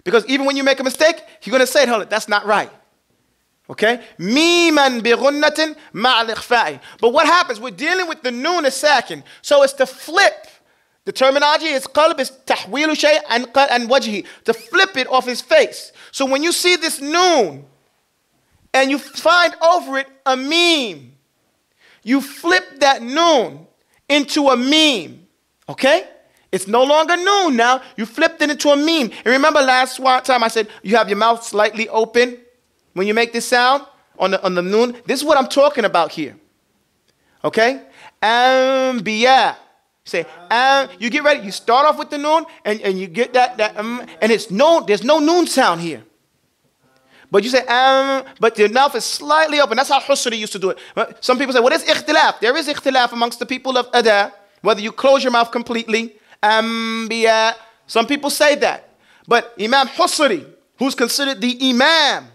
Because even when you make a mistake, you're going to say, hold it, that's not right. Okay? Miman bi ghunnatin ma'al ikhfa'i. But what happens? We're dealing with the noon as-sakin. So it's to flip. The terminology is qalb, is tahweelu shay and wajhi. To flip it off his face. So when you see this noon and you find over it a meme, you flip that noon into a meme. Okay? It's no longer noon now. You flipped it into a meme. And remember last time I said you have your mouth slightly open when you make this sound on the noon. This is what I'm talking about here. Okay? Anbiya. Say, you get ready. You start off with the noon and you get that and there's no noon sound here. But you say, but your mouth is slightly open. That's how Husri used to do it. Some people say, well, there's ikhtilaf. There is ikhtilaf amongst the people of Ada, whether you close your mouth completely. Some people say that. But Imam Husri, who's considered the Imam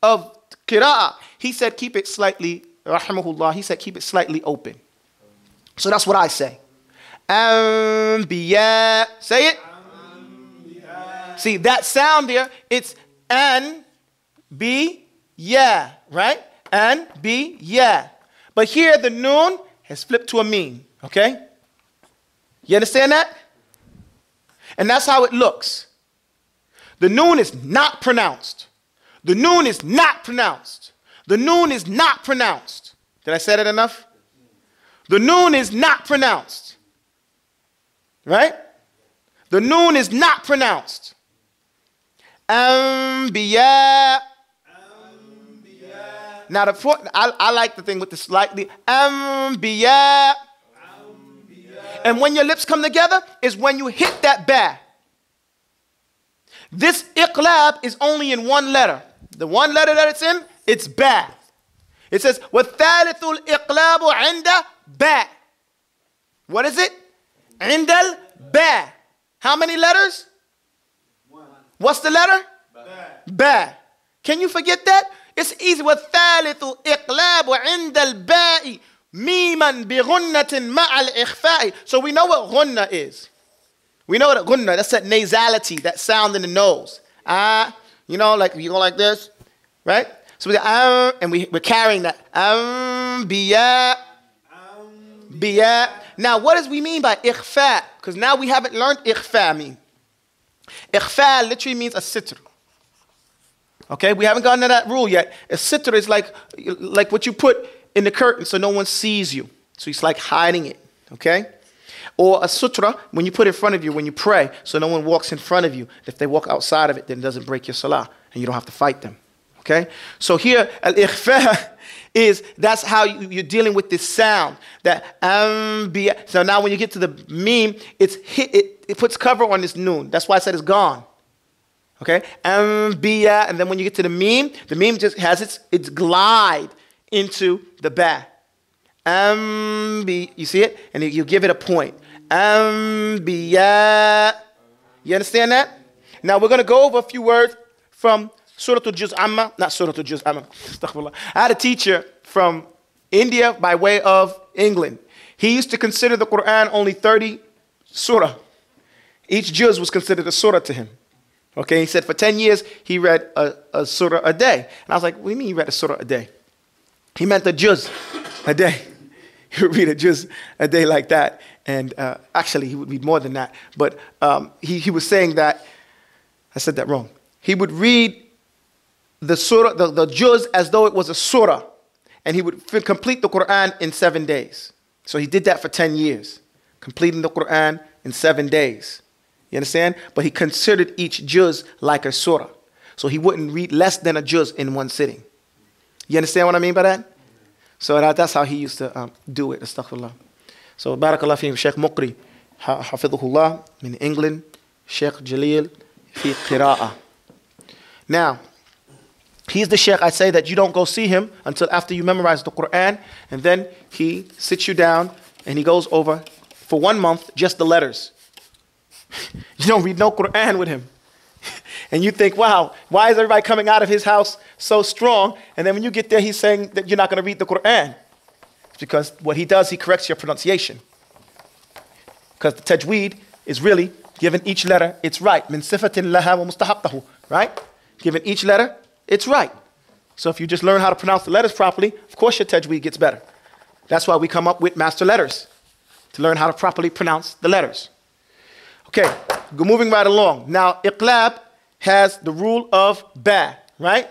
of Qira'ah, he said, keep it slightly, rahimahullah, he said, keep it slightly open. So that's what I say. Anbiya. Say it. Anbiya. See, that sound there, it's an, be, yeah, right? And, be, yeah. But here the noon has flipped to a meme, okay? You understand that? And that's how it looks. The noon is not pronounced. The noon is not pronounced. The noon is not pronounced. Did I say that enough? The noon is not pronounced. Right? The noon is not pronounced. Anbiya. Now, I like the thing with the slightly. Anbiya. And when your lips come together is when you hit that ba. This iqlab is only in one letter. The one letter that it's in, it's ba. It says, وَالثَّالِثُ الْإِقْلَابُ عِنْدَ ba. What is it? عِنْدَ الْبَا. How many letters? One. What's the letter? Ba. Ba. Can you forget that? It's easy. وَالثَّالِثُ الْإِقْلَابُ عِنْدَ الْبَاءِ مِيمًا بِغُنَّةٍ مَعَ الْإِخْفَاءِ. So we know what ghunna is. We know what a ghunna, that's that nasality, that sound in the nose. You know, like you go like this, right? So we got and we're carrying that. Biya. Biya. Now, what does we mean by ikhfa? Because now we haven't learned ikhfa mean. Ikhfa literally means a sitr. Okay, we haven't gotten to that rule yet. A sitr is like what you put in the curtain so no one sees you. So it's like hiding it, okay? Or a sutra, when you put it in front of you, when you pray, so no one walks in front of you. If they walk outside of it, then it doesn't break your salah, and you don't have to fight them, okay? So here, al-ikhfa is, that's how you're dealing with this sound. That so now when you get to the meme, it puts cover on this noon. That's why I said it's gone. Okay? And then when you get to the meme just has its glide into the ba. You see it? And you give it a point. Anbiya. You understand that? Now we're going to go over a few words from Surah Al-Juz Amma. Not Surah Al-Juz Amma. Astaghfirullah. I had a teacher from India by way of England. He used to consider the Quran only 30 surah. Each juz was considered a surah to him. Okay, he said for 10 years he read a surah a day. And I was like, what do you mean you read a surah a day? He meant a juz a day. He would read a juz a day like that. And actually, he would read more than that. But he was saying that, I said that wrong. He would read the surah, the juz as though it was a surah. And he would complete the Quran in 7 days. So he did that for 10 years, completing the Quran in 7 days. You understand? But he considered each juz like a surah. So he wouldn't read less than a juz in one sitting. You understand what I mean by that? So that's how he used to do it. Astaghfirullah. So barakallah fi Sheikh Muqri, hafidhullah, in England, Sheikh Jalil fi qira'ah. Now, he's the Sheikh I say that you don't go see him until after you memorize the Quran, and then he sits you down and he goes over for 1 month just the letters. You don't read no Quran with him. And you think, wow, why is everybody coming out of his house so strong? And then when you get there, he's saying that you're not going to read the Quran. It's because what he does, he corrects your pronunciation. Because the tajweed is really Given each letter, it's right. Min sifatin laha wa mustahaqqahu. Right? Given each letter, it's right. So if you just learn how to pronounce the letters properly, of course your tajweed gets better. That's why we come up with master letters, to learn how to properly pronounce the letters. Okay, moving right along. Now, iqlab has the rule of ba, right?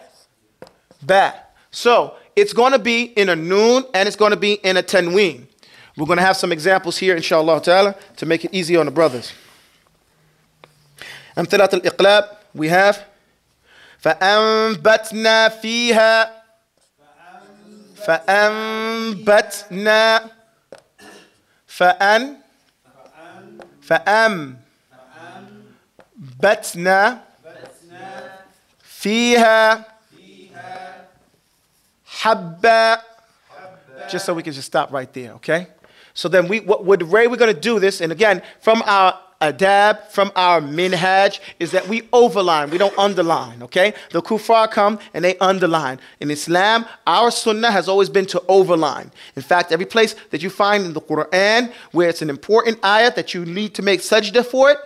Ba. So it's going to be in a noon and it's going to be in a tanween. We're going to have some examples here, inshallah ta'ala, to make it easy on the brothers. Amthalat al-iqlab, we have فأنبتنا فيها فأنبتنا فأنبتنا فيها حبا. Just so we can just stop right there, okay? So then the way we're going to do this, and again, from our adab, from our minhaj, is that we overline, we don't underline, okay? The kuffar come and they underline. In Islam, our sunnah has always been to overline. In fact, every place that you find in the Quran where it's an important ayat that you need to make sajda for it,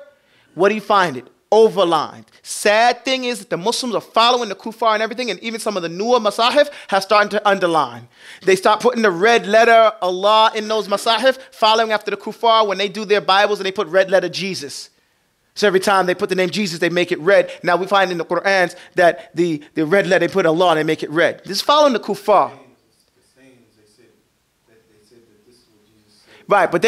what do you find it? Overlined. Sad thing is that the Muslims are following the kuffar and everything, and even some of the newer masahif have started to underline. They start putting the red letter Allah in those masahif, following after the kuffar when they do their Bibles and they put red letter Jesus. So every time they put the name Jesus, they make it red. Now we find in the Qur'ans that the red letter, they put Allah and they make it red. This is following the kuffar. Right, but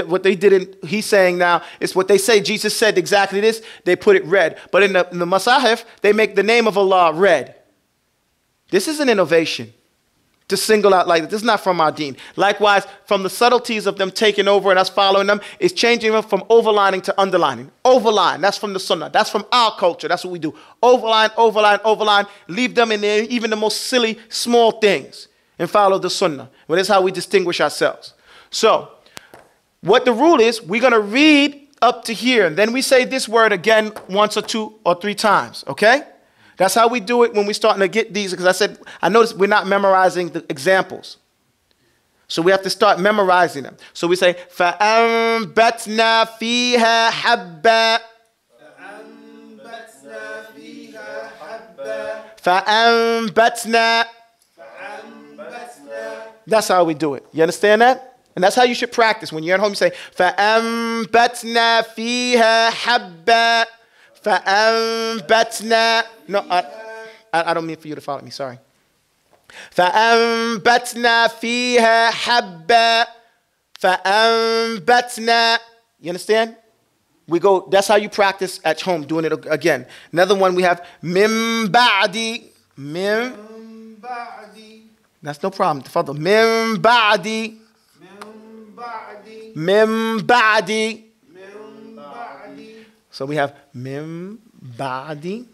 what they didn't, he's saying now, is what they say, Jesus said exactly this, they put it red. But in the Masahif, they make the name of Allah red. This is an innovation to single out like that. This is not from our deen. Likewise, from the subtleties of them taking over and us following them, is changing them from overlining to underlining. Overline, that's from the sunnah. That's from our culture. That's what we do. Overline, overline, overline. Leave them in there, even the most silly, small things, and follow the sunnah. Well, that's how we distinguish ourselves. So, what the rule is, we're going to read up to here, and then we say this word again once or two or three times, okay? That's how we do it when we're starting to get these, because I noticed we're not memorizing the examples. So we have to start memorizing them. So we say, فَأَنبَتْنَا فِيهَا حَبًّا فَأَنبَتْنَا. That's how we do it. You understand that? And that's how you should practice. When you're at home, you say, فَأَنبَتْنَا فِيهَا حَبًّا فَأَنبَتْنَا. No, I don't mean for you to follow me, sorry. فَأَنبَتْنَا فِيهَا حَبًّا فَأَنبَتْنَا. You understand? We go, that's how you practice at home, doing it again. Another one we have, مِن بَعْدِ. That's no problem. تفضل. مِن بَعْدِ. Mim ba'di. So we have mim ba'di.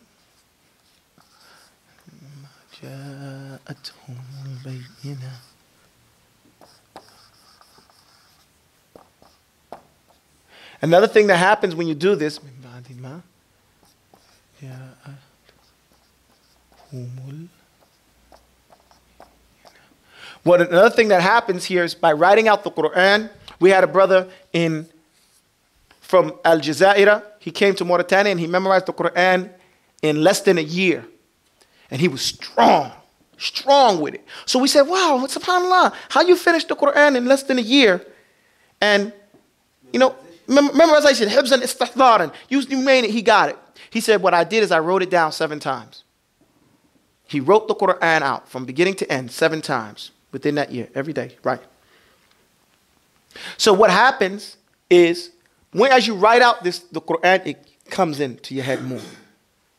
Another thing that happens when you do this, another thing that happens here is by writing out the Quran. We had a brother from Aljazair. He came to Mauritania and he memorized the Quran in less than a year. And he was strong with it. So we said, wow, subhanAllah, how you finished the Quran in less than a year? And, you know, memorization, hibzan istihdaran. You made it, he got it. He said, what I did is I wrote it down 7 times. He wrote the Quran out from beginning to end 7 times within that year, every day, right? So what happens is, as you write out the Quran, it comes into your head more.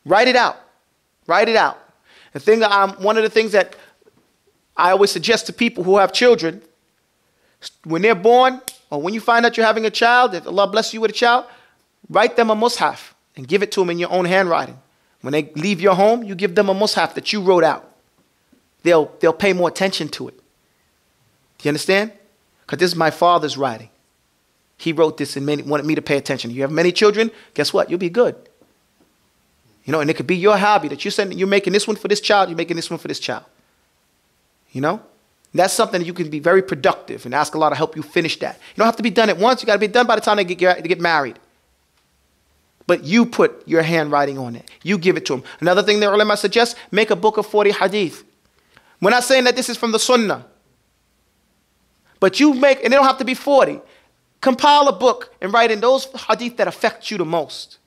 Write it out. Write it out. One of the things that I always suggest to people who have children, when they're born, or when you find out you're having a child, if Allah bless you with a child, write them a mushaf and give it to them in your own handwriting. When they leave your home, you give them a mushaf that you wrote out. They'll pay more attention to it. Do you understand? Because this is my father's writing. He wrote this and wanted me to pay attention. You have many children, guess what? You'll be good. You know, and it could be your hobby that you're making this one for this child, you're making this one for this child. You know? That's something that you can be very productive and ask Allah to help you finish that. You don't have to be done at once. You got to be done by the time they get married. But you put your handwriting on it. You give it to him. Another thing the ulama suggests, make a book of 40 hadith. We're not saying that this is from the sunnah. But you make, and it don't have to be 40. Compile a book and write in those hadith that affect you the most.